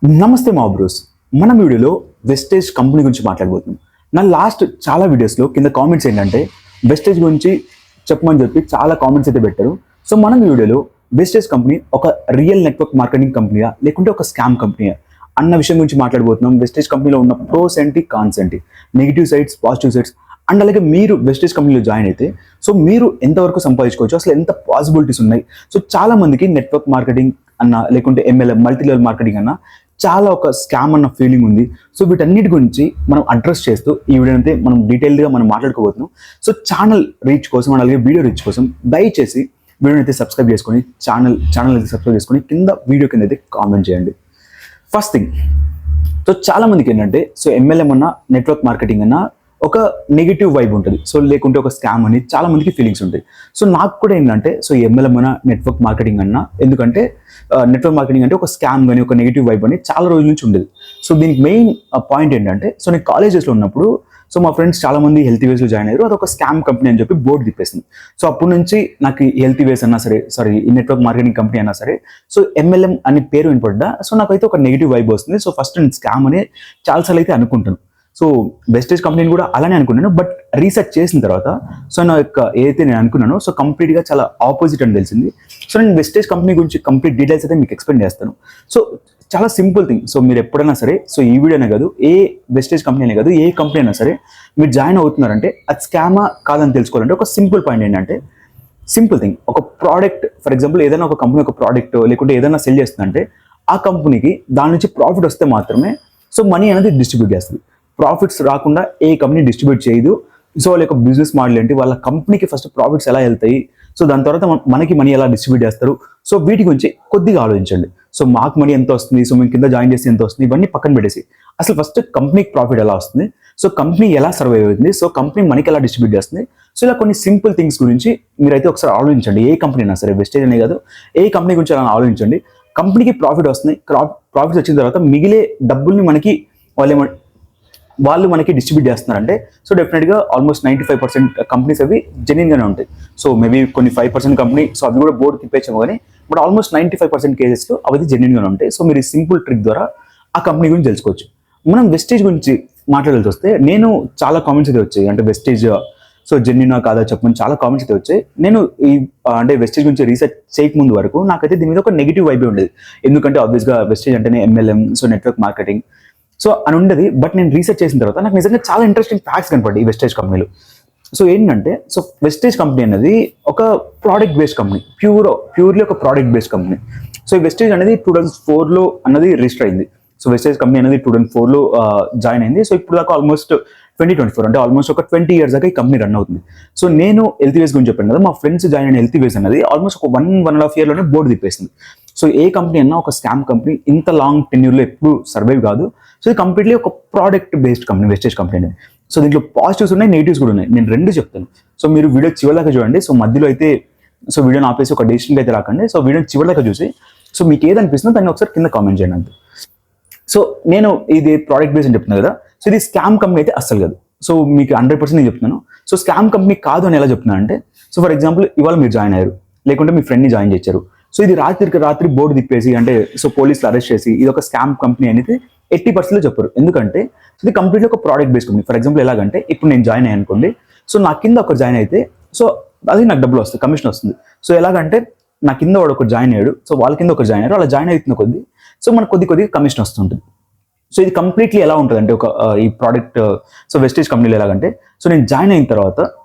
నమస్తే మా బ్రోస్. మన వీడియోలో వెస్టేజ్ కంపెనీ గురించి మాట్లాడబోతున్నాం. నా లాస్ట్ చాలా వీడియోస్లో కింద కామెంట్స్ ఏంటంటే వెస్టేజ్ గురించి చెప్పమని చెప్పి చాలా కామెంట్స్ అయితే పెట్టారు. సో మనం ఈ వీడియోలో వెస్టేజ్ కంపెనీ ఒక రియల్ నెట్వర్క్ మార్కెటింగ్ కంపెనీయా లేకుంటే ఒక స్కామ్ కంపెనీయా అన్న విషయం గురించి మాట్లాడబోతున్నాం. వెస్టేజ్ కంపెనీలో ఉన్న ప్రోస్ ఏంటి, కాన్స్ ఏంటి, negative sides, positive sides and అలాగే మీరు వెస్టేజ్ కంపెనీలో జాయిన్ అయితే సో మీరు ఎంతవరకు సంపాదించుకోవచ్చు, అసలు ఎంత పాసిబిలిటీస్ ఉన్నాయి. సో చాలా మందికి నెట్వర్క్ మార్కెటింగ్ అన్న లేకుంటే ఎంఎల్ఎం మల్టీ లెవెల్ మార్కెటింగ్ అన్న చాలా ఒక స్కామ్ అన్న ఫీలింగ్ ఉంది. సో వీటన్నిటి గురించి మనం అడ్రస్ చేస్తూ ఈ వీడియో అయితే మనం డీటెయిల్గా మనం మాట్లాడుకోబోతున్నాం. సో ఛానల్ రీచ్ కోసం అలాగే వీడియో రీచ్ కోసం దయచేసి వీడియోని అయితే సబ్స్క్రైబ్ చేసుకొని ఛానల్ అయితే సబ్స్క్రైబ్ చేసుకొని కింద వీడియో కింద అయితే కామెంట్ చేయండి. ఫస్ట్ థింగ్, సో చాలా మందికి ఏంటంటే సో ఎంఎల్ఎం అన్న నెట్వర్క్ మార్కెటింగ్ అన్న ఒక నెగిటివ్ వైబ్ ఉంటుంది. సో లేకుంటే ఒక స్కామ్ అని చాలా మందికి ఫీలింగ్స్ ఉంటాయి. సో నాకు కూడా ఏంటంటే సో ఎంఎల్ఎం అన్న నెట్వర్క్ మార్కెటింగ్ అన్న ఎందుకంటే నెట్వర్క్ మార్కెటింగ్ అంటే ఒక స్కామ్ కానీ ఒక నెగిటివ్ వైబ్ అని చాలా రోజుల నుంచి ఉండేది. సో దీనికి మెయిన్ పాయింట్ ఏంటంటే సో నేను కాలేజెస్లో ఉన్నప్పుడు సో మా ఫ్రెండ్స్ చాలా మంది హెల్తీ వేస్లో జాయిన్ అయ్యారు. అది ఒక స్కామ్ కంపెనీ అని చెప్పి బోర్డు తిప్పేసింది. సో అప్పటి నుంచి నాకు ఈ హెల్తీ వేస్ అన్నా సరే, ఈ నెట్వర్క్ మార్కెటింగ్ కంపెనీ అన్నా సరే, సో ఎంఎల్ఎం అనే పేరు వినపడ్డా సో నాకైతే ఒక నెగిటివ్ వైబ్ వస్తుంది. సో ఫస్ట్ నేను స్కామ్ అని చాలాసార్లు అయితే అనుకుంటాను. సో వెస్టేజ్ కంపెనీని కూడా అలానే అనుకున్నాను. బట్ రీసెర్చ్ చేసిన తర్వాత సో నా యొక్క ఏదైతే నేను అనుకున్నానో సో కంప్లీట్గా చాలా ఆపోజిట్ అని తెలిసింది. సో నేను వెస్టేజ్ కంపెనీ గురించి కంప్లీట్ డీటెయిల్స్ అయితే మీకు ఎక్స్ప్లెయిన్ చేస్తాను. సో చాలా సింపుల్ థింగ్. సో మీరు ఎప్పుడైనా సరే సో ఈ వీడియోనే కాదు, ఏ వెస్టేజ్ కంపెనీ అనే కాదు, ఏ కంపెనీ అయినా సరే మీరు జాయిన్ అవుతున్నారంటే అది స్కామా కాదని తెలుసుకోవాలంటే ఒక సింపుల్ పాయింట్ ఏంటంటే, సింపుల్ థింగ్, ఒక ప్రోడక్ట్ ఫర్ ఎగ్జాంపుల్ ఏదైనా ఒక కంపెనీ ఒక ప్రోడక్ట్ లేకుంటే ఏదైనా సెల్ చేస్తుందంటే ఆ కంపెనీకి దాని నుంచి ప్రాఫిట్ వస్తే మాత్రమే సో మనీ అనేది డిస్ట్రిబ్యూట్ చేస్తుంది. ప్రాఫిట్స్ రాకుండా ఏ కంపెనీ డిస్ట్రిబ్యూట్ చేయదు. సో వాళ్ళ యొక్క బిజినెస్ మోడల్ ఏంటి, వాళ్ళ కంపెనీకి ఫస్ట్ ప్రాఫిట్స్ ఎలా వెళ్తాయి, సో దాని తర్వాత మనకి మనీ ఎలా డిస్ట్రిబ్యూట్ చేస్తారు, సో వీటి గురించి కొద్దిగా ఆలోచించండి. సో మాకు మనీ ఎంత వస్తుంది, సో మేము కింద జాయిన్ చేస్తే ఎంత వస్తుంది, ఇవన్నీ పక్కన పెట్టేసి అసలు ఫస్ట్ కంపెనీకి ప్రాఫిట్ ఎలా వస్తుంది, సో కంపెనీ ఎలా సర్వైవ్ అవుతుంది, సో కంపెనీ మనకి ఎలా డిస్ట్రిబ్యూట్ చేస్తుంది. సో ఇలా కొన్ని సింపుల్ థింగ్స్ గురించి మీరైతే ఒకసారి ఆలోచించండి. ఏ కంపెనీ అయినా సరే, వెస్టేజ్ అనే కాదు, ఏ కంపెనీ గురించి అలా ఆలోచించండి. కంపెనీకి ప్రాఫిట్ వస్తుంది, ప్రాఫిట్స్ వచ్చిన తర్వాత మిగిలే డబ్బుల్ని మనకి వాళ్ళు మనకి డిస్ట్రిబ్యూట్ చేస్తున్నారంటే సో డెఫినెట్గా ఆల్మోస్ట్ 95% కంపెనీస్ అవి జెన్యూన్గానే ఉంటాయి. సో మేబీ కొన్ని 5% కంపెనీ సో అవి కూడా బోర్డు తిప్పేసాము కానీ బట్ ఆల్మోస్ట్ 95% కేసెస్లో అవి జెన్యూన్గానే ఉంటాయి. సో మీరు ఈ సింపుల్ ట్రిక్ ద్వారా ఆ కంపెనీ గురించి తెలుసుకోవచ్చు. మనం వెస్టేజ్ గురించి మాట్లాడాల్సి వస్తే నేను చాలా కామెంట్స్ అయితే వచ్చాయి, అంటే వెస్టేజ్ సో జెన్యూనా కాదా చెప్పమని చాలా కామెంట్స్ అయితే వచ్చాయి. నేను ఈ అంటే వెస్టేజ్ గురించి రీసెర్చ్ చేయకముందు వరకు నాకైతే దీని మీద ఒక నెగిటివ్ వైబే ఉండేది. ఎందుకంటే ఆబ్వియస్గా వెస్టేజ్ అంటేనే MLM so network marketing so అని ఉండేది. బట్ నేను రీసెర్చ్ చేసిన తర్వాత నాకు నిజంగా చాలా ఇంట్రెస్టింగ్ ఫ్యాక్ట్స్ కనపడ్డాయి ఈ వెస్టేజ్ కంపెనీలో. సో ఏంటంటే సో వెస్టేజ్ కంపెనీ అనేది ఒక ప్రోడక్ట్ బేస్డ్ కంపెనీ, ప్యూర్లీ ఒక ప్రోడక్ట్ బేస్డ్ కంపెనీ. సో ఈ వెస్టేజ్ అనేది 2004లో అన్నది రిజిస్టర్ అయింది. సో వెస్టేజ్ కంపెనీ అనేది 2004లో జాయిన్ అయింది. సో ఇప్పుడు దాకా ఆల్మోస్ట్ 2024 అంటే ఆల్మోస్ట్ ఒక 20 years దాకా ఈ కంపెనీ రన్ అవుతుంది. సో నేను హెల్తీ వేస్ గురించి చెప్పాను కదా, మా ఫ్రెండ్స్ జాయిన్ అయిన హెల్తీ వేస్ అనేది ఆల్మోస్ట్ ఒక 1.5 yearలోనే బోర్డు తిప్పేసింది. సో ఏ కంపెనీ అన్నా ఒక స్కామ్ కంపెనీ ఇంత లాంగ్ టెన్యూర్లో ఎప్పుడు సర్వైవ్ కాదు. సో ఇది కంప్లీట్లీ ఒక product based company Vestige company అనేది. సో దీంట్లో పాజిటివ్స్ ఉన్నాయి, నెగిటివ్స్ కూడా ఉన్నాయి. నేను రెండు చెప్తాను. సో మీరు వీడియో చివరి దాకా చూడండి. సో మధ్యలో అయితే సో వీడియోని ఆపేసి ఒక డెసిషన్కి అయితే రాకండి. సో వీడియోని చివరి దాకా చూసి సో మీకు ఏదనిపిస్తుందో దాన్ని ఒకసారి కింద కామెంట్ చేయండి అంతే. సో నేను ఇది ప్రోడక్ట్ బేస్డ్ అని చెప్తున్నాను కదా, సో ఇది స్కామ్ కంపెనీ అయితే అస్సలు కాదు. సో మీకు 100% నేను చెప్తున్నాను. సో స్కామ్ కంపెనీ కాదు అని ఎలా చెప్తున్నాను అంటే, సో ఫర్ ఎగ్జాంపుల్ ఇవాళ మీరు జాయిన్ అయ్యారు లేకుంటే మీ ఫ్రెండ్ని జాయిన్ చేశారు. సో ఇది రాత్రి బోర్డు తిప్పేసి అంటే సో పోలీసులు అరెస్ట్ చేసి ఇది ఒక స్కామ్ కంపెనీ అనేది 80% చెప్పరు. ఎందుకంటే ఇది కంప్లీట్లీ ఒక product based company. For example ఎలాగంటే ఇప్పుడు నేను జాయిన్ అయ్యాను అనుకోండి, సో నా కింద ఒకరు జాయిన్ అయితే సో అది నాకు డబ్బులు వస్తుంది, కమిషన్ వస్తుంది. సో ఎలాగంటే నా కింద వాడు ఒకరు జాయిన్ అయ్యాడు, సో వాళ్ళ కింద ఒకరు జాయిన్ అయ్యారు, అలా జాయిన్ అవుతున్న కొద్ది సో మనకు కొద్దిగా కమిషన్ వస్తుంటుంది. సో ఇది కంప్లీట్లీ ఎలా ఉంటుంది అంటే ఒక ఈ ప్రోడక్ట్ సో వెస్టేజ్ కంపెనీలో ఎలాగంటే సో నేను జాయిన్ అయిన తర్వాత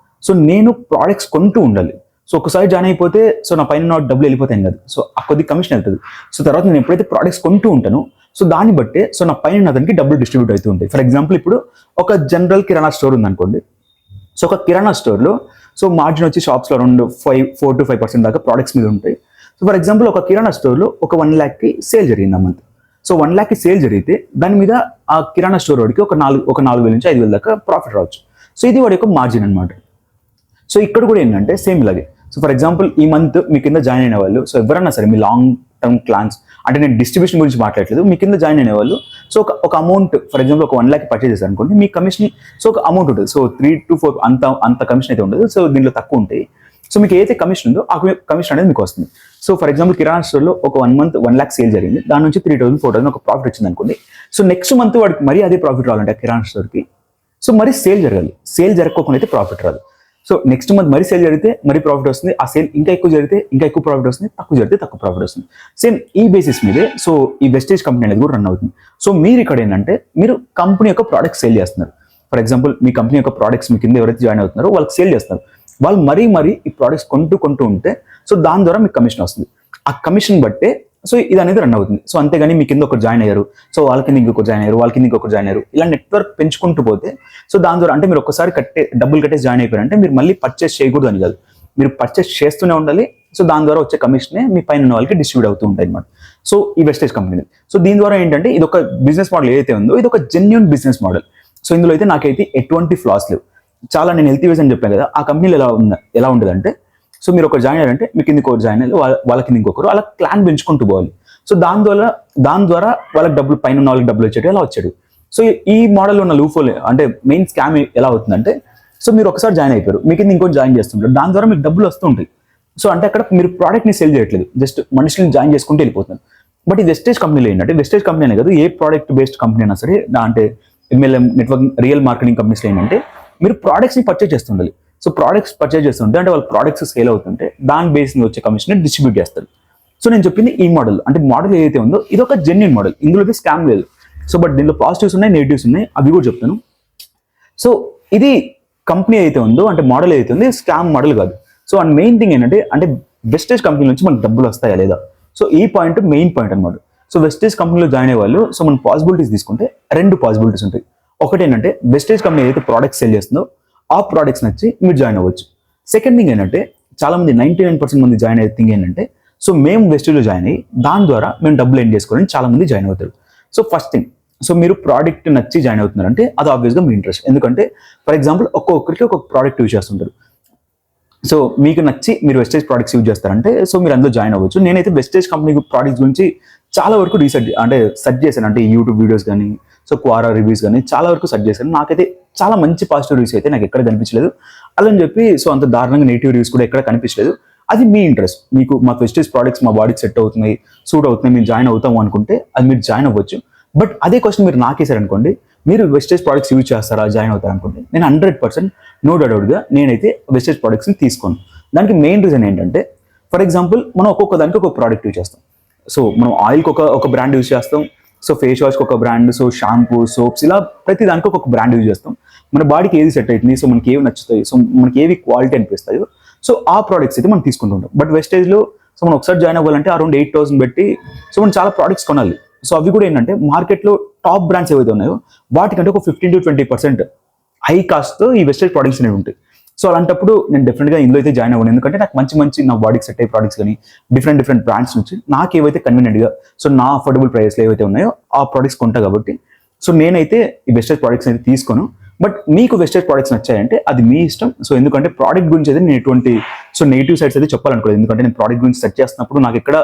సో నేను ప్రోడక్ట్స్ కొంటూ ఉండాలి. సో ఒకసారి జాయిన్ అయిపోతే సో నా పైన డబ్బులు వెళ్ళిపోతాయి కాదు, సో ఆ కొద్ది కమిషన్ వెళ్తుంది. సో తర్వాత నేను ఎప్పుడైతే ప్రోడక్ట్స్ కొంటూ ఉంటానో సో దాన్ని బట్టే సో నా పైన అతనికి డబ్బులు డిస్ట్రిబ్యూట్ అవుతూ ఉంటాయి. ఫర్ ఎగ్జాంపుల్ ఇప్పుడు ఒక జనరల్ కిరాణా స్టోర్ ఉందనుకోండి. సో ఒక కిరాణా స్టోర్లో సో మార్జిన్ వచ్చి షాప్స్లో అరౌండ్ 4 to 5% దాకా ప్రోడక్ట్స్ మీద ఉంటాయి. సో ఫర్ ఎగ్జాంపుల్ ఒక కిరాణా స్టోర్లో ఒక 1 lakhకి సేల్ జరిగింది ఆ మంత్. సో 1 lakhకి సేల్ జరిగితే దాని మీద ఆ కిరాణా స్టోర్ వాడికి ఒక 4,000 నుంచి 5,000 దాకా ప్రాఫిట్ రావచ్చు. సో ఇది వాడి యొక్క మార్జిన్ అనమాట. సో ఇక్కడ కూడా ఏంటంటే సేమ్ ఇలాగే. సో ఫర్ ఎగ్జాంపుల్ ఈ మంత్ మీ కింద జాయిన్ అయిన వాళ్ళు సో ఎవరన్నా సరే మీ లాంగ్ టర్మ్ ప్లాన్స్ అంటే నేను డిస్ట్రిబ్యూషన్ గురించి మాట్లాడలేదు, మీ కింద జాయిన్ అయిన వాళ్ళు సో ఒక అమౌంట్ ఫర్ ఎగ్జాంపుల్ ఒక 1 lakh పర్చేజ్ చేశారు అనుకోండి, మీ కమిషన్ సో ఒక అమౌంట్ ఉంటుంది. సో 3 to 4 అంత కమిషన్ అయితే ఉండదు. సో దీంట్లో తక్కువ ఉంటాయి. సో మీకు ఏదైతే కమిషన్ ఉందో ఆ కమిషన్ అనేది మీకు వస్తుంది. సో ఫర్ ఎగ్జాంపుల్ కిరాణా స్టోర్లో ఒక 1 month 1 lakh సేల్ జరిగింది, దాని నుంచి 3,000 4,000 ఒక ప్రాఫిట్ వచ్చింది అనుకోండి. సో నెక్స్ట్ మంత్ వాడికి మరీ అదే ప్రాఫిట్ రావాలంటే కిరాణా స్టోర్కి, సో మరి సేల్ జరగాలి. సేల్ జరగకుండా అయితే ప్రాఫిట్ రాదు. సో నెక్స్ట్ మంత్ మరి సేల్ జరిగితే మరి ప్రాఫిట్ వస్తుంది, ఆ సేల్ ఇంకా ఎక్కువ జరిగితే ఇంకా ఎక్కువ ప్రాఫిట్ వస్తుంది, తక్కువ జరిగితే తక్కువ ప్రాఫిట్ వస్తుంది. సేమ్ ఈ బేసిస్ మీదే సో ఈ వెస్టేజ్ కంపెనీ అనేది కూడా రన్ అవుతుంది. సో మీరు ఇక్కడ ఏంటంటే మీరు కంపెనీ యొక్క ప్రోడక్ట్స్ సేల్ చేస్తున్నారు. ఫర్ ఎగ్జాంపుల్ మీ కంపెనీ యొక్క ప్రోడక్ట్స్ మీ కింద ఎవరైతే జాయిన్ అవుతున్నారో వాళ్ళకి సేల్ చేస్తారు. వాళ్ళు మరీ ఈ ప్రోడక్ట్స్ కొంటూ ఉంటే సో దాని ద్వారా మీకు కమిషన్ వస్తుంది. ఆ కమిషన్ బట్టే సో ఇది అనేది రన్ అవుతుంది. సో అంతేగాని మీ కింద ఒకరు జాయిన్ అయ్యారు, సో వాళ్ళ కింద ఇంకొకరు జాయిన్ అయ్యారు, వాళ్ళ కింద ఇంకొకరు జాయిన్ అయ్యారు, ఇలా నెట్వర్క్ పెంచుకుంటూ పోతే సో దాని ద్వారా అంటే మీరు ఒకసారి డబ్బులు కట్టేసి జాయిన్ అయిపోయారంటే మీరు మళ్ళీ పర్చేస్ చేయకూడదు అని కాదు, మీరు పర్చేస్ చేస్తూనే ఉండాలి. సో దాని ద్వారా వచ్చే కమిషనే మీ పైన ఉన్న వాళ్ళకి డిస్ట్రిబ్యూట్ అవుతూ ఉంటాయి అనమాట. సో ఈ వెస్టేజ్ కంపెనీ, సో దీని ద్వారా ఏంటంటే ఇది ఒక బిజినెస్ మోడల్ ఏదైతే ఉందో ఇది ఒక జెన్యూన్ బిజినెస్ మోడల్. సో ఇందులో అయితే నాకైతే ఎటువంటి ఫ్లాస్ లేవు. చాలా నేను హెల్తీ వేస్ అని చెప్పాను కదా, ఆ కంపెనీలో ఎలా ఉండదంటే సో మీరు ఒకరు జాయిన్ అయ్యారంటే మీ కింద ఇంకొకరు జాయిన్ అయ్యి వాళ్ళ కింద ఇంకొకరు అలా క్లాన్ పెంచుకుంటూ పోవాలి. సో దాని ద్వారా వాళ్ళకి డబ్బులు పైన ఉన్న వాళ్ళకి డబ్బులు వచ్చేది అలా వచ్చాడు. సో ఈ మోడల్లో ఉన్న లూఫోల్ అంటే మెయిన్ స్కామ్ ఎలా అవుతుందంటే సో మీరు ఒకసారి జాయిన్ అయిపోయారు, మీ కింద ఇంకోటి జాయిన్ చేస్తుంటారు, దాని ద్వారా మీకు డబ్బులు వస్తుంటాయి. సో అంటే అక్కడ మీరు ప్రోడక్ట్ని సేల్ చేయట్లేదు, జస్ట్ మనుషులను జాయిన్ చేసుకుంటూ వెళ్ళిపోతున్నారు. బట్ ఈ వెస్టేజ్ కంపెనీలో ఏంటంటే వెస్టేజ్ కంపెనీ అనే కాదు, ఏ ప్రోడక్ట్ బేస్డ్ కంపెనీ అయినా సరే అంటే MLM నెట్వర్క్ రియల్ మార్కెటింగ్ కంపెనీస్లో ఏంటంటే మీరు ప్రోడక్ట్స్ని పర్చేజ్ చేస్తుండాలి. సో ప్రోడక్ట్స్ పర్చేజ్ చేస్తుంటే అంటే వాళ్ళ ప్రోడక్ట్స్ సేల్ అవుతుంటే దాని బేస్ మీద వచ్చే కమిషన్ డిస్ట్రిబ్యూట్ చేస్తారు. సో నేను చెప్పింది ఈ మోడల్, అంటే మోడల్ ఏదైతే ఉందో ఇది ఒక జెన్యూన్ మోడల్, ఇందులో అయితే స్కామ్ లేదు. సో బట్ దీనిలో పాజిటివ్స్ ఉన్నాయి, నెగిటివ్స్ ఉన్నాయి, అవి కూడా చెప్తాను. సో ఇది కంపెనీ అయితే ఉందో అంటే మోడల్ ఏదైతే ఉందో స్కామ్ మోడల్ కాదు. సో అండ్ మెయిన్ థింగ్ ఏంటంటే అంటే వెస్టేజ్ కంపెనీ నుంచి మనకు డబ్బులు వస్తాయా లేదా, సో ఈ పాయింట్ మెయిన్ పాయింట్ అనమాట. సో వెస్టేజ్ కంపెనీలో జాయిన్ అయ్యే వాళ్ళు సో మన పాసిబిలిటీస్ తీసుకుంటే 2 పాసిబిలిటీస్ ఉంటాయి. ఒకటి ఏంటంటే వెస్టేజ్ కంపెనీ ఏదైతే ప్రోడక్ట్స్ సేల్ చేస్తుందో ఆ ప్రోడక్ట్స్ నచ్చి మీరు జాయిన్ అవ్వచ్చు. సెకండ్ థింగ్ ఏంటంటే చాలా మంది 99% మంది జాయిన్ అయ్యే థింగ్ ఏంటంటే సో మేము వెస్టేజ్లో జాయిన్ అయ్యి దాని ద్వారా మేము డబ్బులు ఎర్న్ చేసుకోవాలని చాలా మంది జాయిన్ అవుతారు. సో ఫస్ట్ థింగ్, సో మీరు ప్రోడక్ట్ నచ్చి జాయిన్ అవుతున్నారంటే అది ఆబ్వియస్గా మీ ఇంట్రెస్ట్. ఎందుకంటే ఫర్ ఎగ్జాంపుల్ ఒక్కొక్కరికి ఒక్కొక్క ప్రోడక్ట్ యూజ్ చేస్తుంటారు. సో మీకు నచ్చి మీరు వెస్టేజ్ ప్రోడక్ట్స్ యూజ్ చేస్తారంటే సో మీరు అందులో జాయిన్ అవ్వచ్చు. నేనైతే వెస్టేజ్ కంపెనీ ప్రోడక్ట్స్ గురించి చాలా వరకు సెర్చ్ చేశాను, అంటే యూట్యూబ్ వీడియోస్ కానీ సో క్వారా రివ్యూస్ కానీ చాలా వరకు సెర్చ్ చేశాను. నాకైతే చాలా మంచి పాజిటివ్ రివ్యూస్ అయితే నాకు ఎక్కడ కనిపించలేదు. అలా అని చెప్పి సో అంత దారుణంగా నెగిటివ్ రివ్యూస్ కూడా ఎక్కడ కనిపించలేదు. అది మీ ఇంట్రెస్ట్, మీకు మా వెస్టేజ్ ప్రోడక్ట్స్ మా బాడీకి సెట్ అవుతున్నాయి, సూట్ అవుతున్నాయి, మేము జాయిన్ అవుతాము అనుకుంటే అది మీరు జాయిన్ అవ్వచ్చు. బట్ అదే క్వశ్చన్ మీరు నాకేసారనుకోండి, మీరు వెస్టేజ్ ప్రోడక్ట్స్ యూజ్ చేస్తారా, జాయిన్ అవుతారా అనుకోండి, నేను 100% నో డౌట్గా నేనైతే వెస్టేజ్ ప్రోడక్ట్స్ని తీసుకోను. దానికి మెయిన్ రీజన్ ఏంటంటే ఫర్ ఎగ్జాంపుల్ మనం ఒక్కొక్క దానికి ఒక ప్రోడక్ట్ యూజ్ చేస్తాం. సో మనం ఆయిల్కి ఒక బ్రాండ్ యూజ్ చేస్తాం, సో ఫేస్ వాష్కి ఒక బ్రాండ్, సో షాంపూ, సోప్స్, ఇలా ప్రతి దానికి ఒక బ్రాండ్ యూజ్ చేస్తాం. మన బాడీకి ఏది సెట్ అవుతుంది, సో మనకి ఏవి నచ్చుతాయి, సో మనకి ఏవి క్వాలిటీ అనిపిస్తాయో సో ఆ ప్రోడక్ట్స్ అయితే మనం తీసుకుంటుంటాం. బట్ వెస్టేజ్లో సో మనం ఒకసారి జాయిన్ అవ్వాలంటే అరౌండ్ 8,000 పెట్టి సో మనం చాలా ప్రోడక్ట్స్ కొనాలి. సో అవి కూడా ఏంటంటే మార్కెట్లో టాప్ బ్రాండ్స్ ఏవైతే ఉన్నాయో వాటికంటే ఒక 15 to 20% హై కాస్ట్తో ఈ వెస్టేజ్ ప్రోడక్ట్స్ అనేవి ఉంటాయి. సో అలాంటప్పుడు నేను డెఫినెట్గా ఇందులో అయితే జాయిన్ అవ్వను, ఎందుకంటే నాకు మంచి నా బాడీకి సెట్ అయ్యే ప్రోడక్ట్స్ కానీ డిఫరెంట్ బ్రాండ్స్ నుంచి నాకు ఏవైతే కన్వీనియంట్గా సో నా అఫోర్డబుల్ ప్రైస్లో ఏవైతే ఉన్నాయో ఆ ప్రోడక్ట్స్ కొంటా. కాబట్టి సో నేనైతే ఈ వెస్టేజ్ ప్రోడక్ట్స్ అయితే తీసుకోను. బట్ మీకు వెస్టేజ్ ప్రోడక్ట్స్ నచ్చాయంటే అది మీ ఇష్టం. సో ఎందుకంటే ప్రోడక్ట్ గురించి అయితే నేను ఎటువంటి సో నెగిటివ్ సైడ్స్ అయితే చెప్పాలనుకోలేదు, ఎందుకంటే నేను ప్రోడక్ట్ గురించి సెర్చ్ చేస్తున్నప్పుడు నాకు ఇక్కడ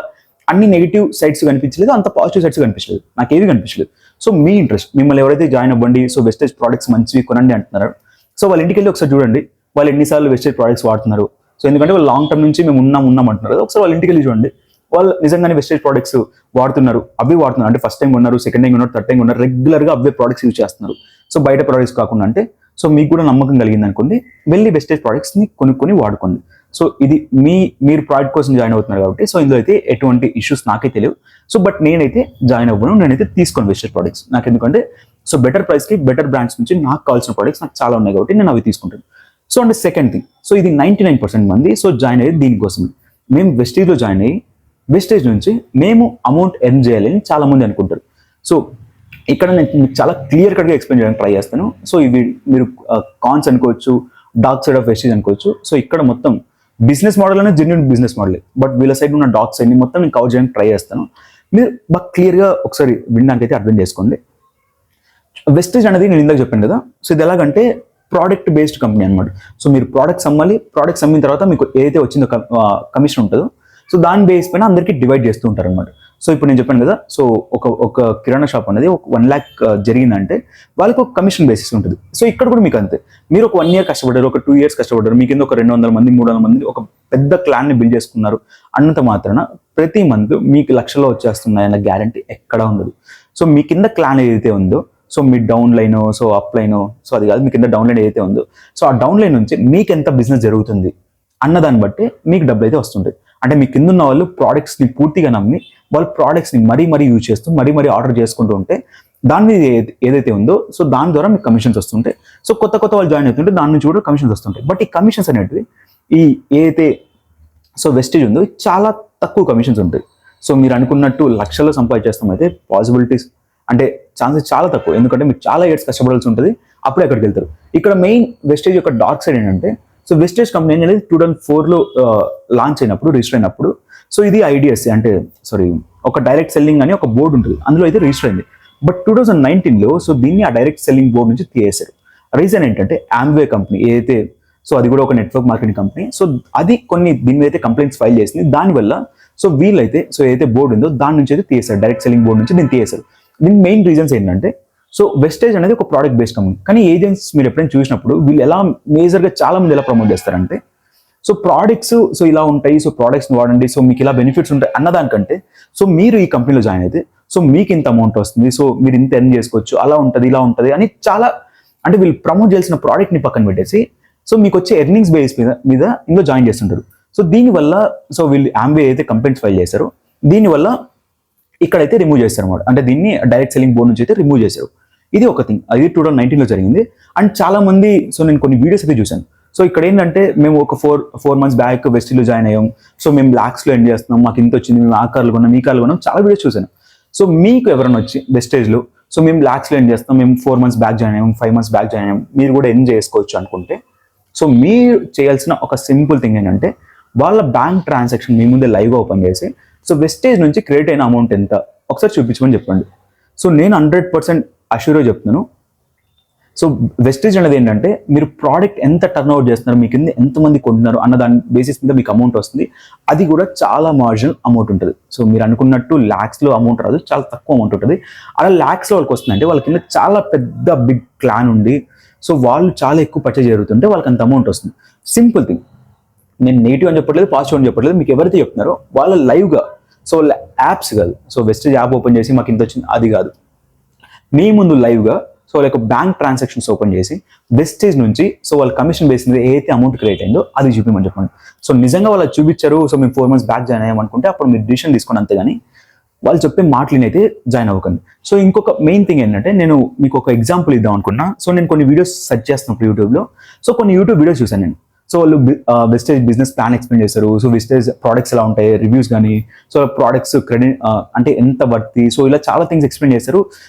అన్ని నెగిటివ్ సైడ్స్ కనిపించలేదు, అంత పాజిటివ్ సైడ్స్ కనిపించలేదు, నాకు ఏవి కనిపించలేదు. సో మీ ఇంట్రెస్ట్, మిమ్మల్ని ఎవరైతే జాయిన్ అవ్వండి సో వెస్టేజ్ ప్రోడక్ట్స్ మంచివి కొనండి అంటున్నారు, సో వాళ్ళ ఇంటికి వెళ్ళి ఒకసారి చూడండి వాళ్ళు ఎన్నిసార్లు వెస్టేజ్ ప్రోడక్ట్స్ వాడుతున్నారు. సో ఎందుకంటే వాళ్ళు లాంగ్ టర్మ్ నుంచి మేము ఉన్నాం అంటున్నారు కదా, ఒకసారి వాళ్ళ ఇంటికి వెళ్ళి చూడండి వాళ్ళు నిజంగానే వెస్టేజ్ ప్రోడక్ట్స్ వాడుతున్నారు, అంటే ఫస్ట్ టైం ఉన్నారు, సెకండ్ టైం ఉన్నారు, థర్డ్ టైం ఉన్నారు, రెగ్యులర్గా అవే ప్రోడక్ట్స్ యూజ్ చేస్తున్నారు. సో బయట ప్రోడక్ట్స్ కాకుండా అంటే సో మీకు కూడా నమ్మకం కలిగింది అనుకోండి, వెళ్ళి వెస్టేజ్ ప్రోడక్ట్స్ని కొనుక్కొని వాడుకోండి. సో ఇది మీరు ప్రోడక్ట్ కోసం జాయిన్ అవుతున్నారు కాబట్టి సో ఇందులో అయితే ఎటువంటి ఇష్యూస్ నాకే తెలియవు. సో బట్ నేనైతే జాయిన్ అవ్వను, నేనైతే తీసుకోను వెస్టేజ్ ప్రోడక్ట్స్. నాకు ఎందుకంటే సో బెటర్ ప్రైస్కి బెటర్ బ్రాండ్స్ నుంచి నాకు కావాల్సిన ప్రోడక్ట్స్ నాకు చాలా ఉన్నాయి కాబట్టి నేను అవి తీసుకుంటాను. సో అంటే సెకండ్ థింగ్, సో ఇది 99% మంది సో జాయిన్ అయ్యేది దీనికోసం. మేము వెస్టేజ్లో జాయిన్ అయ్యి వెస్టేజ్ నుంచి మేము అమౌంట్ ఎర్న్ చేయాలని చాలా మంది అనుకుంటారు. సో ఇక్కడ నేను మీకు చాలా క్లియర్ కట్గా ఎక్స్ప్లెయిన్ చేయడానికి ట్రై చేస్తాను. సో ఇవి మీరు కాన్స్ అనుకోవచ్చు, డార్క్ సైడ్ ఆఫ్ వెస్టేజ్ అనుకోవచ్చు. సో ఇక్కడ మొత్తం బిజినెస్ మోడల్ అనేది జెన్యూన్ బిజినెస్ మోడల్, బట్ వీళ్ళ సైడ్ ఉన్న డార్క్ సైడ్ని మొత్తం నేను కవర్ చేయడానికి ట్రై చేస్తాను. మీరు బాగా క్లియర్గా ఒకసారి వినడానికి అయితే అర్థం చేసుకోండి. వెస్టేజ్ అనేది నేను ఇందాక చెప్పాను కదా, సో ఇది ఎలాగంటే ప్రోడక్ట్ బేస్డ్ కంపెనీ అనమాట. సో మీరు ప్రోడక్ట్స్ అమ్మాలి, ప్రోడక్ట్స్ అమ్మిన తర్వాత మీకు ఏదైతే వచ్చిందో కమిషన్ ఉంటుందో సో దాని బేస్ పైన అందరికీ డివైడ్ చేస్తూ ఉంటారు అనమాట. సో ఇప్పుడు నేను చెప్పాను కదా, సో ఒక కిరాణా షాప్ అనేది ఒక 1 lakh జరిగిందంటే వాళ్ళకి ఒక కమిషన్ బేసిస్ ఉంటుంది. సో ఇక్కడ కూడా మీకు అంతే, మీరు ఒక 1 year కష్టపడ్డారు, ఒక 2 years కష్టపడ్డారు, మీ కింద ఒక 200 మంది 300 మంది ఒక పెద్ద క్లాన్ని బిల్డ్ చేసుకున్నారు అన్నంత మాత్రాన ప్రతి మంత్ మీకు లక్షల్లో వచ్చేస్తున్నాయన్న గ్యారంటీ ఎక్కడా ఉండదు. సో మీ కింద క్లాన్ ఏదైతే ఉందో, సో మీ down line, so up line, so అది కాదు, మీ కింద డౌన్ లైన్ ఏదైతే ఉందో, సో ఆ డౌన్ లైన్ నుంచి మీకు ఎంత బిజినెస్ జరుగుతుంది అన్నదాన్ని బట్టి మీకు డబ్బులు అయితే వస్తుంటాయి. అంటే మీ కింద ఉన్న వాళ్ళు ప్రోడక్ట్స్ని పూర్తిగా నమ్మి వాళ్ళ ప్రోడక్ట్స్ని మరీ యూజ్ చేస్తూ మరీ ఆర్డర్ చేసుకుంటూ ఉంటే దాని మీద ఏదైతే ఉందో, సో దాని ద్వారా మీకు కమిషన్స్ వస్తుంటాయి. సో కొత్త వాళ్ళు జాయిన్ అవుతుంటే దాని నుంచి కూడా కమిషన్స్ వస్తుంటాయి. బట్ ఈ కమిషన్స్ అనేటివి ఈ ఏదైతే సో వెస్టేజ్ ఉందో చాలా తక్కువ కమిషన్స్ ఉంటాయి. సో మీరు అనుకున్నట్టు లక్షల్లో సంపాదించేస్తాం అయితే పాసిబిలిటీస్ అంటే ఛాన్సెస్ చాలా తక్కువ, ఎందుకంటే మీకు చాలా ఇయర్స్ కష్టపడాల్సి ఉంటుంది, అప్పుడే అక్కడికి వెళ్తారు. ఇక్కడ మెయిన్ వెస్టేజ్ యొక్క డార్క్ సైడ్ ఏంటంటే, సో వెస్టేజ్ కంపెనీ అనేది 2004లో లాంచ్ అయినప్పుడు, రిజిస్టర్ అయినప్పుడు, సో ఇది ఐడిఎస్సి అంటే ఒక డైరెక్ట్ సెల్లింగ్ అని ఒక బోర్డు ఉంటుంది, అందులో అయితే రిజిస్టర్ అయింది. బట్ 2019లో సో దీన్ని ఆ డైరెక్ట్ సెల్లింగ్ బోర్డు నుంచి తీసేశారు. రీజన్ ఏంటంటే ఆమ్వే కంపెనీ ఏదైతే, సో అది కూడా ఒక నెట్వర్క్ మార్కెటింగ్ కంపెనీ, సో అది కొన్ని దీని మీద అయితే కంప్లైంట్స్ ఫైల్ చేసింది. దానివల్ల సో వీళ్ళైతే సో ఏదైతే బోర్డు ఉందో దాని నుంచి అయితే తీసేశారు, డైరెక్ట్ సెల్లింగ్ బోర్డు నుంచి దీన్ని తీసేశారు. దీని మెయిన్ రీజన్స్ ఏంటంటే, సో వెస్టేజ్ అనేది ఒక ప్రోడక్ట్ బేస్డ్ కంపెనీ, కానీ ఏజెంట్స్ మీరు ఎప్పుడైనా చూసినప్పుడు వీళ్ళు ఎలా మేజర్గా చాలా మంది ఎలా ప్రమోట్ చేస్తారంటే, సో ప్రోడక్ట్స్ సో ఇలా ఉంటాయి, సో ప్రోడక్ట్స్ని వాడండి, సో మీకు ఇలా బెనిఫిట్స్ ఉంటాయి అన్నదానికంటే, సో మీరు ఈ కంపెనీలో జాయిన్ అయితే సో మీకు ఇంత అమౌంట్ వస్తుంది, సో మీరు ఇంత ఎర్న్ చేసుకోవచ్చు, అలా ఉంటుంది ఇలా ఉంటుంది అని చాలా, అంటే వీళ్ళు ప్రమోట్ చేయాల్సిన ప్రోడక్ట్ని పక్కన పెట్టేసి సో మీకు వచ్చే ఎర్నింగ్స్ బేస్ మీద ఇందులో జాయిన్ చేస్తుంటారు. సో దీనివల్ల సో వీళ్ళు ఆంబే అయితే కంప్లైంట్స్ ఫైల్ చేశారు, దీనివల్ల ఇక్కడైతే రిమూవ్ చేస్తారు అనమాట. అంటే దీన్ని డైరెక్ట్ సెల్లింగ్ బోర్డు నుంచి అయితే రిమూవ్ చేశారు. ఇది ఒక థింగ్, అది 2019లో జరిగింది. అండ్ చాలా మంది, సో నేను కొన్ని వీడియోస్ అయితే చూశాను. సో ఇక్కడ ఏంటంటే మేము ఒక ఫోర్ మంత్స్ బ్యాక్ వెస్టీలో జాయిన్ అయ్యాం, సో మేము లాక్స్లో ఎండ్ చేస్తున్నాం, మాకు ఇంత వచ్చింది, మేము ఆ కార్లు కొన్నాం ఈ కార్లు కొన్నాం, చాలా వీడియోస్ చూశాను. సో మీకు ఎవరైనా వచ్చి వెస్టేజ్లో సో మేము లాక్స్లో ఎండ్ చేస్తాం, మేము 4 months బ్యాక్ జాయిన్ అయ్యాం, 5 months బ్యాక్ జాయిన్ అయ్యాం, మీరు కూడా ఎండ్ చేసుకోవచ్చు అనుకుంటే, సో మీరు చేయాల్సిన ఒక సింపుల్ థింగ్ ఏంటంటే, వాళ్ళ బ్యాంక్ ట్రాన్సాక్షన్ మీ ముందే లైవ్గా ఓపెన్ చేసి, సో వెస్టేజ్ నుంచి క్రెడిట్ అయిన అమౌంట్ ఎంత ఒకసారి చూపించమని చెప్పండి. సో నేను 100% అష్యూర్గా చెప్తున్నాను. సో వెస్టేజ్ అనేది ఏంటంటే, మీరు ప్రోడక్ట్ ఎంత టర్న్ అవుట్ చేస్తున్నారు, మీ కింద ఎంతమంది కొంటున్నారు అన్న దాని బేసిస్ మీద మీకు అమౌంట్ వస్తుంది. అది కూడా చాలా మార్జినల్ అమౌంట్ ఉంటుంది. సో మీరు అనుకున్నట్టు ల్యాక్స్లో అమౌంట్ రాదు, చాలా తక్కువ అమౌంట్ ఉంటుంది. అలా ల్యాక్స్లో వాళ్ళకి వస్తుందంటే వాళ్ళ కింద చాలా పెద్ద బిగ్ ప్లాన్ ఉండి, సో వాళ్ళు చాలా ఎక్కువ పర్చేజ్ జరుగుతుంటే వాళ్ళకి అంత అమౌంట్ వస్తుంది. సింపుల్ థింగ్, నేను నెగిటివ్ అని చెప్పట్లేదు, పాజిటివ్ అని చెప్పట్లేదు, మీకు ఎవరైతే చెప్తున్నారో వాళ్ళ లైవ్గా, సో యాప్స్ కాదు, సో వెస్టేజ్ యాప్ ఓపెన్ చేసి మాకు ఇంత వచ్చింది అది కాదు, మీ ముందు లైవ్గా so like bank transactions open చేసి వెస్టేజ్ నుంచి సో వాళ్ళ కమిషన్ బేస్ మీద ఏదైతే అమౌంట్ క్రియేట్ అయిందో అది చూపించమని చెప్పండి. సో నిజంగా వాళ్ళు చూపించారు, సో మేము 4 months బ్యాక్ జాయిన్ అయ్యామనుకుంటే అప్పుడు మీరు డిసిషన్ తీసుకోండి, అంతేగాని వాళ్ళు చెప్పే మాటలని అయితే జాయిన్ అవ్వకండి. సో ఇంకొక మెయిన్ థింగ్ ఏంటంటే, నేను మీకు ఒక ఎగ్జాంపుల్ ఇద్దాం అనుకున్నా. సో నేను కొన్ని వీడియోస్ సెర్చ్ చేస్తున్నప్పుడు యూట్యూబ్లో, సో కొన్ని యూట్యూబ్ వీడియోస్ చూసాను నేను. సో వాళ్ళు వెస్టేజ్ బిజినెస్ ప్లాన్ ఎక్స్ప్లెయిన్ చేస్తారు, సో వెస్టేజ్ ప్రోడక్ట్స్ ఎలా ఉంటాయి, రివ్యూస్ కానీ, సో ప్రోడక్ట్స్ క్రెడిట్ అంటే ఎంత వర్తి, సో ఇలా చాలా థింగ్స్ ఎక్స్ప్లెయిన్ చేస్తారు.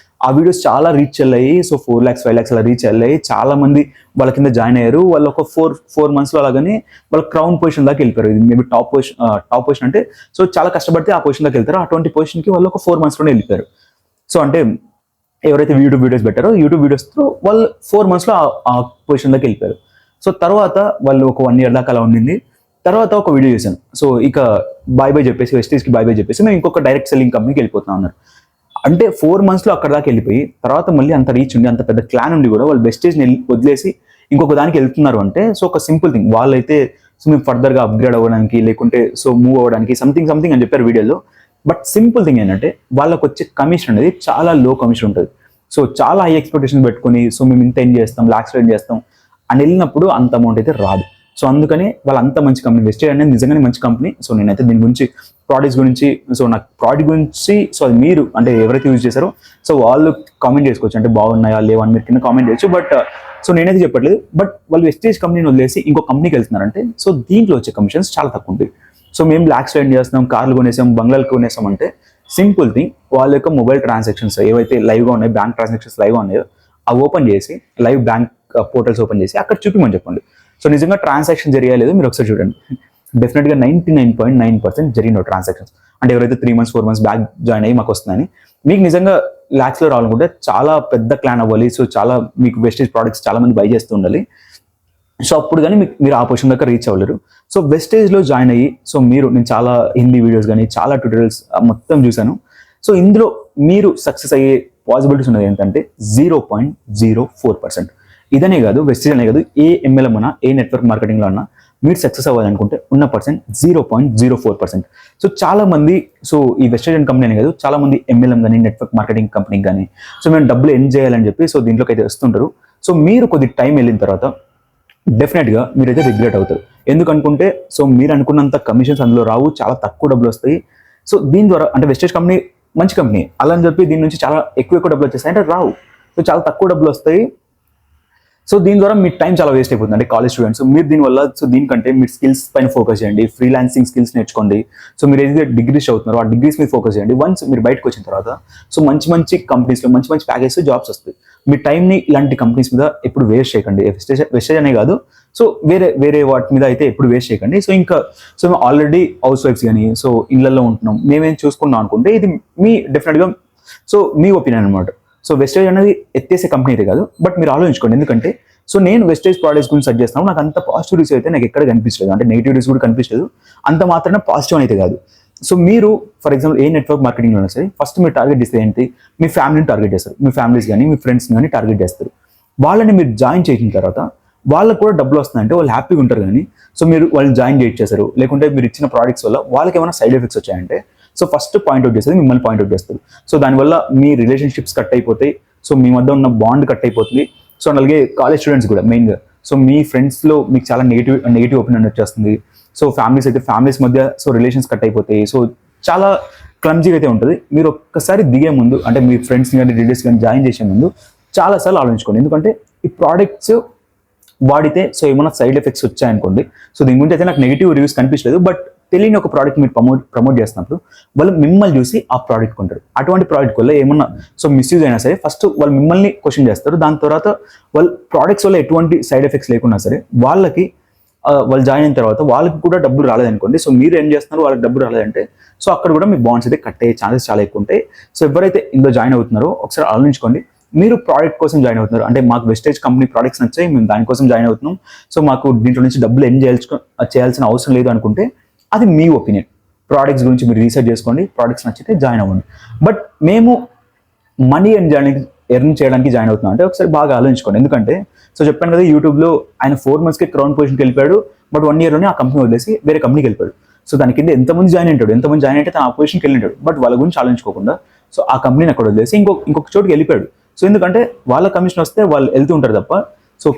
ఆ వీడియోస్ చాలా రీచ్ అయ్యాయి, సో 4 lakhs 5 lakhs అలా రీచ్ అయ్యాయి. చాలా మంది వాళ్ళ కింద జాయిన్ అయ్యారు. వాళ్ళు ఒక 4 monthsలో అలాగని వాళ్ళ క్రౌన్ పొజిషన్ దాకా వెళ్ళిపోయారు. ఇది మేబీ టాప్ పొజిషన్ అంటే, సో చాలా కష్టపడితే ఆ పొజిషన్ దాకా వెళ్తారు. అటువంటి పొజిషన్కి వాళ్ళు ఒక 4 monthsలోనే వెళ్ళిపోయారు. సో అంటే ఎవరైతే యూట్యూబ్ వీడియోస్ పెట్టారో యూట్యూబ్ వీడియోస్తో వాళ్ళు 4 monthsలో ఆ పొజిషన్ దాకా వెళ్ళిపోయారు. సో తర్వాత వాళ్ళు ఒక 1 year దాకా అలా ఉండింది. తర్వాత ఒక వీడియో చేశాను. సో ఇక బై చెప్పేసి వెస్టేజ్కి బై చెప్పేసి మేము ఇంకొక డైరెక్ట్ సెల్లింగ్ కంపెనీకి వెళ్ళిపోతున్నాం అన్నారు. అంటే 4 monthsలో అక్కడ దాకా వెళ్ళిపోయి తర్వాత మళ్ళీ అంత రీచ్ ఉండి అంత పెద్ద క్లాన్ ఉండి కూడా వాళ్ళు వెస్టేజ్ని వదిలేసి ఇంకొక దానికి వెళ్తున్నారు అంటే, సో ఒక సింపుల్ థింగ్, వాళ్ళైతే సో మేము ఫర్దర్గా అప్గ్రేడ్ అవ్వడానికి లేకుంటే సో మూవ్ అవ్వడానికి సంథింగ్ అని చెప్పారు వీడియోలో. బట్ సింపుల్ థింగ్ ఏంటంటే, వాళ్ళకి వచ్చే కమిషన్ అనేది చాలా లో కమిషన్ ఉంటుంది. సో చాలా హై ఎక్స్పెక్టేషన్ పెట్టుకుని సో మేము ఇంత ఏం చేస్తాం, లాక్స్లో ఏం చేస్తాం అని వెళ్ళినప్పుడు అంత అమౌంట్ అయితే రాదు. సో అందుకని వాళ్ళు అంత మంచి కంపెనీ, వెస్టేజ్ అనేది నిజంగానే మంచి కంపెనీ. సో నేనైతే దీని గురించి ప్రోడక్ట్స్ గురించి, సో నాకు ప్రోడక్ట్ గురించి, సో అది మీరు అంటే ఎవరైతే యూజ్ చేశారో సో వాళ్ళు కామెంట్ చేసుకోవచ్చు, అంటే బాగున్నాయా లేవా అని మీరు కింద కామెంట్ చేయొచ్చు. బట్ సో నేనైతే చెప్పట్లేదు. బట్ వాళ్ళు వెస్టేజ్ కంపెనీని వదిలేసి ఇంకో కంపెనీకి వెళ్తున్నారంటే, సో దీంట్లో వచ్చే కమిషన్స్ చాలా తక్కువ ఉంటాయి. సో మేము బ్లాక్ స్లైడ్ చేస్తున్నాం, కార్లు కొనేసాం, బంగ్లాలు కొనేసాం అంటే సింపుల్ థింగ్, వాళ్ళ యొక్క మొబైల్ ట్రాన్సాక్షన్స్ ఏవైతే లైవ్గా ఉన్నాయో, బ్యాంక్ ట్రాన్సాక్షన్స్ లైవ్గా ఉన్నాయో అవి ఓపెన్ చేసి లైవ్ బ్యాంక్ పోర్టల్స్ ఓపెన్ చేసి అక్కడ చూపిమని చెప్పండి. సో నిజంగా ట్రాన్సాక్షన్ జరిగలేదు మీరు ఒకసారి చూడండి. డెఫినెట్గా 99.9% జరిగిన ట్రాన్సాక్షన్స్, అంటే ఎవరైతే 3 months 4 months బ్యాక్ జాయిన్ అయ్యి మాకు వస్తుందని, మీకు నిజంగా ల్యాక్స్లో రావాలనుకుంటే చాలా పెద్ద ప్లాన్ అవ్వాలి. సో చాలా మీకు వెస్టేజ్ ప్రోడక్ట్స్ చాలా మంది బై చేస్తూ ఉండాలి. సో అప్పుడు కానీ మీరు ఆ పొజిషన్ దాకా రీచ్ అవ్వలేరు. సో వెస్టేజ్లో జాయిన్ అయ్యి సో నేను చాలా హిందీ వీడియోస్ కానీ చాలా ట్యూటోరియల్స్ మొత్తం చూశాను. సో ఇందులో మీరు సక్సెస్ అయ్యే పాసిబిలిటీస్ ఉన్నది ఏంటంటే 0.04%. ఇదనే కాదు, వెస్టేజ్ అనే కాదు, ఏ ఎంఎల్ఎం అన్నా ఏ నెట్వర్క్ మార్కెటింగ్లో అన్నా మీరు సక్సెస్ అవ్వాలనుకుంటే ఉన్న పర్సెంట్ 0.04%. సో చాలా మంది ఈ వెస్టేజ్ అండ్ కంపెనీ అనే కాదు, చాలా మంది ఎంఎల్ఎం కానీ నెట్వర్క్ మార్కెటింగ్ కంపెనీ కానీ మేము డబ్బులు ఎర్న్ చేయాలని చెప్పి దీంట్లోకి అయితే వస్తుంటారు. సో మీరు కొద్ది టైం వెళ్ళిన తర్వాత డెఫినెట్గా మీరైతే రిగ్రెట్ అవుతారు. ఎందుకనుకుంటే మీరు అనుకున్నంత కమిషన్స్ అందులో రావు, చాలా తక్కువ డబ్బులు వస్తాయి. సో దీని ద్వారా అంటే వెస్టేజ్ కంపెనీ మంచి కంపెనీ అలా అని చెప్పి దీని నుంచి చాలా ఎక్కువ డబ్బులు వచ్చేస్తాయి అంటే రావు. సో చాలా తక్కువ డబ్బులు వస్తాయి. సో దీని ద్వారా మీ టైం చాలా వేస్ట్ అయిపోతుంది. అంటే కాలేజ్ స్టూడెంట్స్ మీరు దీనివల్ల దీనికంటే మీరు స్కిల్స్ పైన ఫోకస్ చేయండి, ఫ్రీలాన్సింగ్ స్కిల్స్ నేర్చుకోండి. సో మీరు ఏదైతే డిగ్రీస్ అవుతున్నారో ఆ డిగ్రీస్ మీద ఫోకస్ చేయండి. వన్స్ మీరు బయటకు వచ్చిన తర్వాత మంచి మంచి కంపెనీస్లో మంచి మంచి ప్యాకేజ్ జాబ్స్ వస్తాయి. మీ టైంని ఇలాంటి కంపెనీస్ మీద ఎప్పుడు వేస్ట్ చేయకండి. వెస్టేజ్ అనే కాదు, వేరే వాటి మీద అయితే ఎప్పుడు వేస్ట్ చేయకండి. మేము ఆల్రెడీ హౌస్ వైఫ్స్ కానీ ఇళ్లలో ఉంటున్నాం, మేమేం చూసుకున్నాం అనుకుంటే ఇది మీ డెఫినెట్గా మీ ఒపీనియన్ అనమాట. వెస్టేజ్ అనేది ఎత్తేసే కంపెనీ అయితే కాదు, బట్ మీరు ఆలోచించుకోండి. ఎందుకంటే నేను వెస్టేజ్ ప్రోడక్ట్స్ గురించి సజెస్ట్ చేస్తాను, నాకు అంత పాజిటివ్ రివ్యూస్ అయితే నాకు ఎక్కడ కనిపించలేదు, అంటే నెగిటివ్ రివ్యూస్ కూడా కనిపించలేదు. అంత మాత్రమే పాజిటివ్ అయితే కాదు. మీరు for example A network marketing అయినా సరే ఫస్ట్ మీరు టార్గెట్ చేస్తే ఏంటి, మీ ఫ్యామిలీని టార్గెట్ చేస్తారు, మీ ఫ్యామిలీస్ కానీ మీ ఫ్రెండ్స్ కానీ టార్గెట్ చేస్తారు. వాళ్ళని మీరు జాయిన్ చేసిన తర్వాత వాళ్ళకు కూడా డబ్బులు వస్తున్నాయంటే వాళ్ళు హ్యాపీగా ఉంటారు. కానీ మీరు వాళ్ళని జాయిన్ చేశారు, లేకుంటే మీరు ఇచ్చిన ప్రోడక్ట్స్ వల్ల వాళ్ళకి ఏమైనా సైడ్ ఎఫెక్ట్స్ వచ్చాయంటే ఫస్ట్ పాయింట్అవుట్ చేసేది మిమ్మల్ని పాయింట్అవుట్ చేస్తారు. దానివల్ల మీ రిలేషన్షిప్స్ కట్ అయిపోతాయి, మీ మధ్య ఉన్న బాండ్ కట్ అయిపోతుంది. అలాగే కాలేజ్ స్టూడెంట్స్ కూడా మెయిన్గా మీ ఫ్రెండ్స్లో మీకు చాలా నెగిటివ్ ఒపీనియన్ వచ్చేస్తుంది. ఫ్యామిలీస్ అయితే ఫ్యామిలీస్ మధ్య రిలేషన్స్ కట్ అయిపోతాయి. చాలా క్లమ్జీగా అయితే ఉంటుంది. మీరు ఒక్కసారి దిగే ముందు అంటే మీ ఫ్రెండ్స్ని కానీ రిలేటివ్స్ కానీ జాయిన్ చేసే ముందు చాలాసార్లు ఆలోచించుకోండి. ఎందుకంటే ఈ ప్రోడక్ట్స్ వాడితే ఏమైనా సైడ్ ఎఫెక్ట్స్ వచ్చాయనుకోండి, దీని గురించి అయితే నాకు నెగిటివ్ రివ్యూస్ కనిపించలేదు. బట్ తెలియని ఒక ప్రోడక్ట్ మీరు ప్రమోట్ చేస్తున్నప్పుడు వాళ్ళు మిమ్మల్ని చూసి ఆ ప్రోడక్ట్ కొంటారు. అటువంటి ప్రోడక్ట్ వల్ల ఏమన్నా మిస్యూజ్ అయినా సరే ఫస్ట్ వాళ్ళు మిమ్మల్ని క్వశ్చన్ చేస్తారు. దాని తర్వాత వాళ్ళు ప్రోడక్ట్స్ వల్ల ఎటువంటి సైడ్ ఎఫెక్ట్స్ లేకున్నా సరే వాళ్ళు జాయిన్ అయిన తర్వాత వాళ్ళకి కూడా డబ్బులు రాలేదనుకోండి, మీరు ఏం చేస్తున్నారు, వాళ్ళకి డబ్బులు రాలేదంటే అక్కడ కూడా మీ బాండ్స్ అయితే కట్ అయ్యే ఛాన్సెస్ చాలా ఎక్కువ ఉంటాయి. ఎవరైతే ఇందులో జాయిన్ అవుతున్నారో ఒకసారి ఆలోచించుకోండి. మీరు ప్రోడక్ట్ కోసం జాయిన్ అవుతున్నారు అంటే మాకు వెస్టేజ్ కంపెనీ ప్రోడక్ట్స్ నచ్చాయి, మేము దానికోసం జాయిన్ అవుతున్నాం, మాకు దీంట్లో నుంచి డబ్బులు ఏం చేయాల్సిన అవసరం లేదు అనుకుంటే అది మీ ఒపీనియన్. ప్రోడక్ట్స్ గురించి మీరు రీసెర్చ్ చేసుకోండి, ప్రోడక్ట్స్ నచ్చితే జాయిన్ అవ్వండి. బట్ మేము మనీ ఎర్న్ చేయడానికి జాయిన్ అవుతున్నాం అంటే ఒకసారి బాగా ఆలోచించుకోండి. ఎందుకంటే చెప్పాను కదా, యూట్యూబ్లో ఆయన 4 monthsకి క్రౌన్ పొజిషన్కి వెళ్ళిపోయాడు. బట్ 1 yearలోనే ఆ కంపెనీ వదిలేసి వేరే కంపెనీకి వెళ్ళిపోయాడు. దాని కింద ఎంతమంది జాయిన్ అయితే తన ఆ పొజిషన్కి వెళ్ళింటాడు. బట్ వాళ్ళ గురించి ఆలోచించుకోకుండా ఆ కంపెనీని అక్కడ వదిలేసి ఇంకొక చోటుకి వెళ్ళిపోయాడు. ఎందుకంటే వాళ్ళ కమిషన్ వస్తే వాళ్ళు వెళ్తూ ఉంటారు తప్ప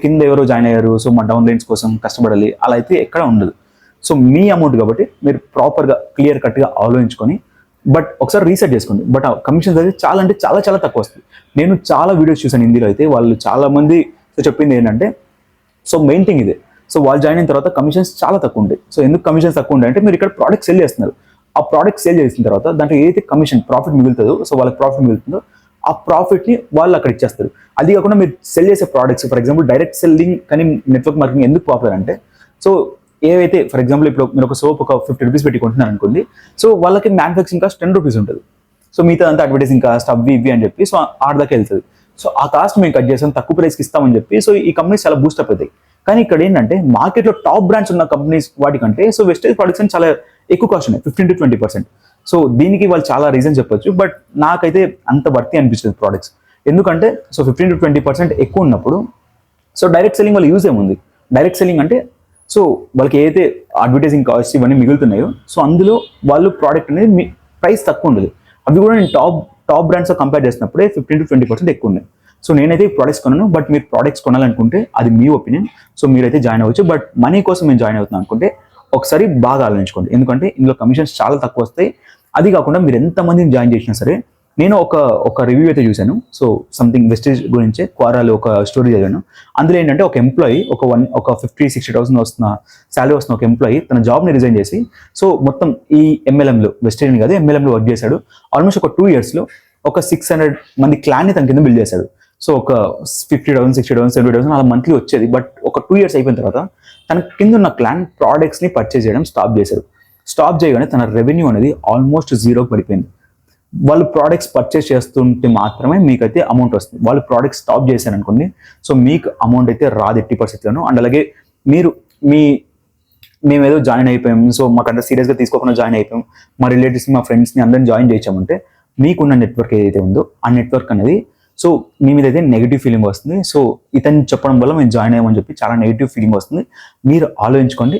కింద ఎవరో జాయిన్ అయ్యారు మా డౌన్ లైన్స్ కోసం కష్టపడాలి అలా అయితే ఎక్కడ ఉండదు. మీ అమౌంట్ కాబట్టి మీరు ప్రాపర్గా క్లియర్ కట్గా ఆలోచించుకొని బట్ ఒకసారి రీసెర్చ్ చేసుకోండి. బట్ ఆ కమిషన్స్ అయితే చాలా అంటే చాలా చాలా తక్కువ వస్తుంది. నేను చాలా వీడియోస్ చూసాను హిందీలో అయితే, వాళ్ళు చాలా మంది చెప్పింది ఏంటంటే మెయిన్ థింగ్ ఇదే. వాళ్ళు జాయిన్ అయిన తర్వాత కమిషన్స్ చాలా తక్కువ ఉంటాయి. ఎందుకు కమిషన్స్ తక్కువ ఉంటాయి అంటే మీరు ఇక్కడ ప్రోడక్ట్ సేల్ చేస్తున్నారు. ఆ ప్రోడక్ట్ సేల్ చేసిన తర్వాత దాంట్లో ఏదైతే కమిషన్ ప్రాఫిట్ మిగులుతుందో వాళ్ళకి ప్రాఫిట్ మిగులుతుందో ఆ ప్రాఫిట్ని వాళ్ళు అక్కడ ఇచ్చేస్తారు. అది కాకుండా మీరు సెల్ చేసే products for example direct selling కానీ నెట్వర్క్ మార్కెటింగ్ ఎందుకు పాపులర్ అంటే ఏవైతే ఫర్ ఎగ్జాంపుల్ ఇప్పుడు మీరు ఒక సోప్ ఒక 50 rupees పెట్టి కొంటున్నారు అనుకోండి, వాళ్ళకి మ్యానుఫ్యాక్చరింగ్ కాస్ట్ 10 rupees ఉంటుంది. మిగతా అంతా అడ్వర్టైజింగ్ కాస్ట్ అవి ఇవి అని చెప్పి ఆడ దాకా వెళ్తుంది. ఆ కాస్ట్ మేము కట్ చేస్తాం, తక్కువ ప్రైస్కి ఇస్తామని చెప్పి ఈ కంపెనీస్ చాలా బూస్టప్ అవుతాయి. కానీ ఇక్కడ ఏంటంటే మార్కెట్లో టాప్ బ్రాండ్స్ ఉన్న కంపెనీస్ వాటికంటే వెస్టేజ్ ప్రొడక్ట్స్ చాలా ఎక్కువ కాస్ట్ ఉన్నాయి, 15 to 20%. దీనికి వాళ్ళు చాలా రీజన్ చెప్పొచ్చు. బట్ నాకైతే అంత వర్తి అనిపించలేదు ప్రోడక్ట్స్. ఎందుకంటే 15 to 20% ఎక్కువ ఉన్నప్పుడు డైరెక్ట్ సెల్లింగ్ వాళ్ళు యూజ్ ఏముంది. డైరెక్ట్ సెల్లింగ్ అంటే వాళ్ళకి ఏదైతే అడ్వర్టైజింగ్ కాస్ట్ ఇవన్నీ మిగులుతున్నాయో అందులో వాళ్ళు ప్రోడక్ట్ అనేది ప్రైస్ తక్కువ ఉండదు. అవి కూడా నేను టాప్ బ్రాండ్స్తో కంపేర్ చేసినప్పుడే 15 to 20% ఎక్కువ ఉన్నాయి. నేనైతే ఈ ప్రోడక్ట్స్ కొన్నాను. బట్ మీరు ప్రోడక్ట్స్ కొనాలనుకుంటే అది మీ ఒపీనియన్. మీరైతే జాయిన్ అవ్వచ్చు. బట్ మనీ కోసం నేను జాయిన్ అవుతున్నాను అనుకుంటే ఒకసారి బాగా ఆలోచించుకోండి. ఎందుకంటే ఇందులో కమిషన్స్ చాలా తక్కువ వస్తాయి. అది కాకుండా మీరు ఎంతమందిని జాయిన్ చేసినా సరే, నేను ఒక రివ్యూ అయితే చూశాను. సంథింగ్ వెస్టేజ్ గురించి క్వారాలో ఒక స్టోరీ చదివాను. అందులో ఏంటంటే ఒక ఎంప్లాయీ ఒక 50,000-60,000 వస్తున్న శాలరీ వస్తున్న ఒక ఎంప్లాయీ తన జాబ్ని రిజైన్ చేసి మొత్తం ఈ ఎంఎల్ఎంలో వెస్టేజ్ కాదు ఎంఎల్ఎంలో వర్క్ చేశాడు. ఆల్మోస్ట్ ఒక 2 yearsలో ఒక 600 మంది క్లాన్ని తన కింద బిల్డ్ చేశాడు. ఒక 50,000, 60,000, 70,000 అలా మంత్లీ వచ్చేది. బట్ ఒక 2 years అయిపోయిన తర్వాత తన కింద ఉన్న క్లాన్ ప్రోడక్ట్స్ని పర్చేజ్ చేయడం స్టాప్ చేశారు. స్టాప్ చేయగానే తన రెవెన్యూ అనేది ఆల్మోస్ట్ 0కి పడిపోయింది. వాళ్ళు ప్రోడక్ట్స్ పర్చేస్ చేస్తుంటే మాత్రమే మీకైతే అమౌంట్ వస్తుంది. వాళ్ళు ప్రోడక్ట్స్ స్టాప్ చేశారనుకోండి, మీకు అమౌంట్ అయితే రాదు 80%లోను. అండ్ అలాగే మీరు మీ మేము ఏదో జాయిన్ అయిపోయాం, సో మాకు అంత సీరియస్గా తీసుకోకుండా జాయిన్ అయిపోయాం, మా రిలేటివ్స్ని మా ఫ్రెండ్స్ని అందరిని జాయిన్ చేయించామంటే మీకున్న నెట్వర్క్ ఏదైతే ఉందో ఆ నెట్వర్క్ అనేది సో మీ మీద అయితే నెగిటివ్ ఫీలింగ్ వస్తుంది. సో ఇతను చెప్పడం వల్ల మేము జాయిన్ అయ్యామని చెప్పి చాలా నెగిటివ్ ఫీలింగ్ వస్తుంది. మీరు ఆలోచించుకొని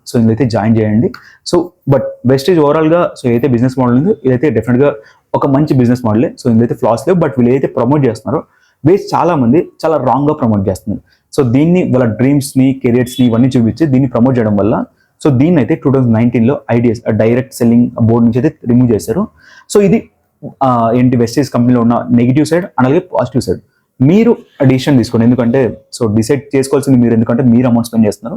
సో ఇందులో జాయిన్ చేయండి. సో బట్ వెస్టేజ్ ఓవరాల్గా సో ఏదైతే బిజినెస్ మోడల్ ఉందో ఇదైతే డెఫినెట్గా ఒక మంచి బిజినెస్ మోడలే. సో ఇందులో ఫ్లాస్ లేవు. బట్ వీళ్ళు ఏదైతే ప్రమోట్ చేస్తున్నారో చాలా మంది చాలా రాంగ్గా ప్రమోట్ చేస్తున్నారు. సో దీన్ని వాళ్ళ డ్రీమ్స్ని కెరియర్స్ని ఇవన్నీ చూపించి దీన్ని ప్రమోట్ చేయడం వల్ల సో దీన్ని అయితే 2019లో ఐడిఎస్ డైరెక్ట్ సెల్లింగ్ బోర్డ్ నుంచి అయితే రిమూవ్ చేశారు. సో ఇది ఏంటి వెస్టేజ్ కంపెనీలో ఉన్న నెగిటివ్ సైడ్ అలాగే పాజిటివ్ సైడ్. మీరు డిసిషన్ తీసుకోండి, ఎందుకంటే సో డిసైడ్ చేసుకోవాల్సింది మీరు, ఎందుకంటే మీరు అమౌంట్ స్పెండ్ చేస్తున్నారు.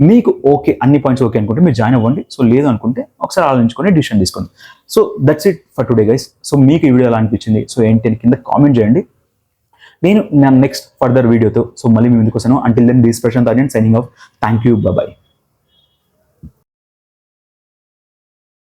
మీకు ఓకే అన్ని పాయింట్స్ ఓకే అనుకుంటే మీరు జాయిన్ అవ్వండి. సో లేదు అనుకుంటే ఒకసారి ఆలోచించుకొని డిసిషన్ తీసుకోండి. So that's it for today guys. So మీకు ఈ వీడియో ఎలా అనిపించింది సో ఏంటి కింద కామెంట్ చేయండి. నేను నెక్స్ట్ ఫర్దర్ వీడియోతో సో మళ్ళీ మీ ముందుకు వస్తాను. Until then this Prashant Aryan signing off. Thank you, bye.